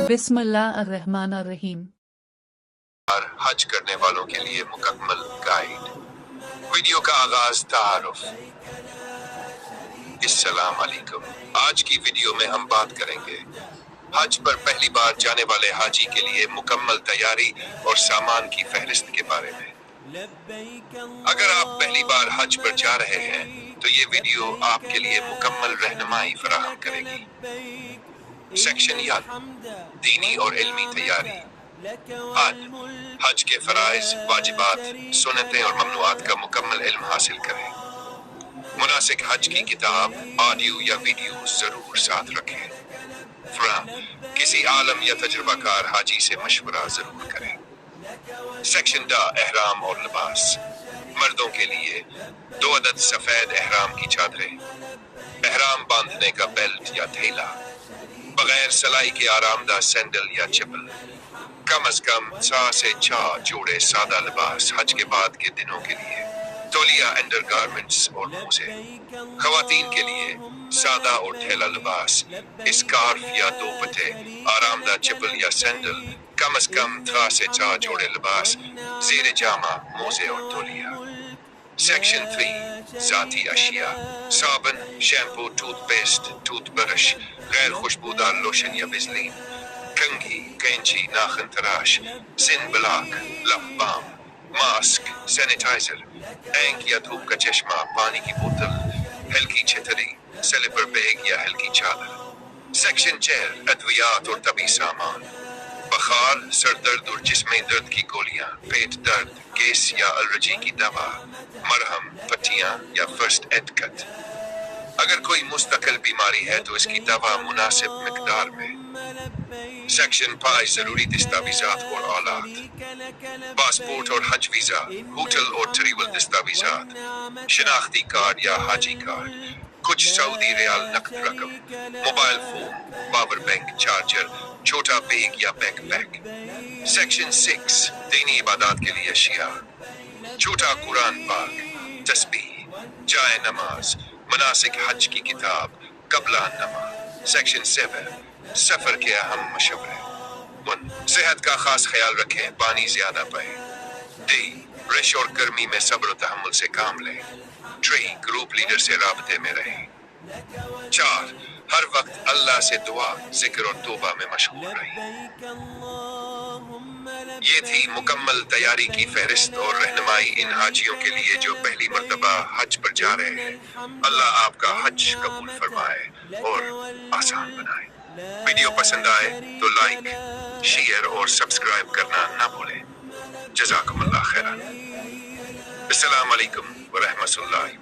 बिस्मिल्लाहिर्रहमानिर्रहीम। और हज करने वालों के लिए मुकम्मल गाइड। वीडियो का आगाज तारुफ। अस्सलाम वालेकुम। आज की वीडियो में हम बात करेंगे हज पर पहली बार जाने वाले हाजी के लिए मुकम्मल तैयारी और सामान की फहरिस्त के बारे में। अगर आप पहली बार हज पर जा रहे हैं तो ये वीडियो आपके लिए मुकम्मल रहनुमाई फराहम करेगी। सेक्शन 1 दीनी और इल्मी तैयारी। हज के फराइज, वाजिबात, सुन्नतें और ममनुआत का मुकम्मल इल्म हासिल करें। मुनासिक हज की किताब, ऑडियो या वीडियो जरूर साथ रखें। किसी आलम या तजुर्बाकार हाजी से मशवरा जरूर करें। सेक्शन 2 एहराम और लिबास। मर्दों के लिए 2 अदद सफेद एहराम की चादरें, एहराम बांधने का बेल्ट या थैला, बगैर सलाई के आरामदाह सैंडल या चप्पल, कम अज कम 6 से 6 जोड़े सादा लिबास हज के बाद के दिनों के लिए, तौलिया, अंडर गारमेंट्स और मोजे। खवातीन के लिए सादा और थैला लिबास, स्कार्फ या 2 पट्टे, आरामदाह चप्पल या सैंडल, कम अज कम 3 से 4 जोड़े लिबास, ज़ेर जामा, मोजे और तौलिया। सेक्शन 3 जाती अशिया। साबुन, शैम्पू, टूथपेस्ट, टूथब्रश, गैर खुशबूदार लोशन या बिजलीन, कंघी, कैंची, नाखन तराश, sunblock, lip balm, mask, sanitiser, tank या धूप का चश्मा, पानी की बोतल, हल्की छतरी, स्लीपर बैग या हल्की चादर। सेक्शन 4 अद्वियात और तबी सामान। बुखार, सर दर्द और जिस्मी दर्द की गोलियां, पेट दर्द, गैस या एलर्जी की दवा, मरहम, पट्टियां या फर्स्ट एड किट। अगर कोई मुस्तकिल बीमारी है तो इसकी दवा मुनासिब मिकदार में। सेक्शन 5 जरूरी दस्तावेजात और औलाद। पासपोर्ट और हज वीजा, होटल और ट्रैवल दस्तावेजात, शिनाख्ती कार्ड या हाजी कार्ड, कुछ सऊदी रियाल नकद रकम, mobile phone, power bank, charger, छोटा बैग या बैकपैक। सेक्शन 6 दीनी इबादत के लिए अशिया, छोटा कुरान पाक, तस्बीह, जाए नमाज, मुनासिक हज की किताब, कबला नमा। सेक्शन 7 सफर के अहम मशवरे। 1 सेहत का खास ख्याल रखें, पानी ज्यादा पिए। 2 रश और गर्मी में सब्र तहम्मुल से काम लें। 3 ग्रुप लीडर से राबते में रहें। 4 हर वक्त अल्लाह से दुआ, जिक्र और तौबा में मशगूल रहें। ये थी मुकम्मल तैयारी की फहरिस्त और रहनुमाई इन हाजियों के लिए जो पहली मर्तबा हज पर जा रहे हैं। अल्लाह आपका हज कबूल फरमाए और आसान बनाए। वीडियो पसंद आए तो लाइक, शेयर और सब्सक्राइब करना ना भूलें। जज़ाकुमुल्लाह खैरन। अस्सलाम वालेकुम व रहमतुल्लाहि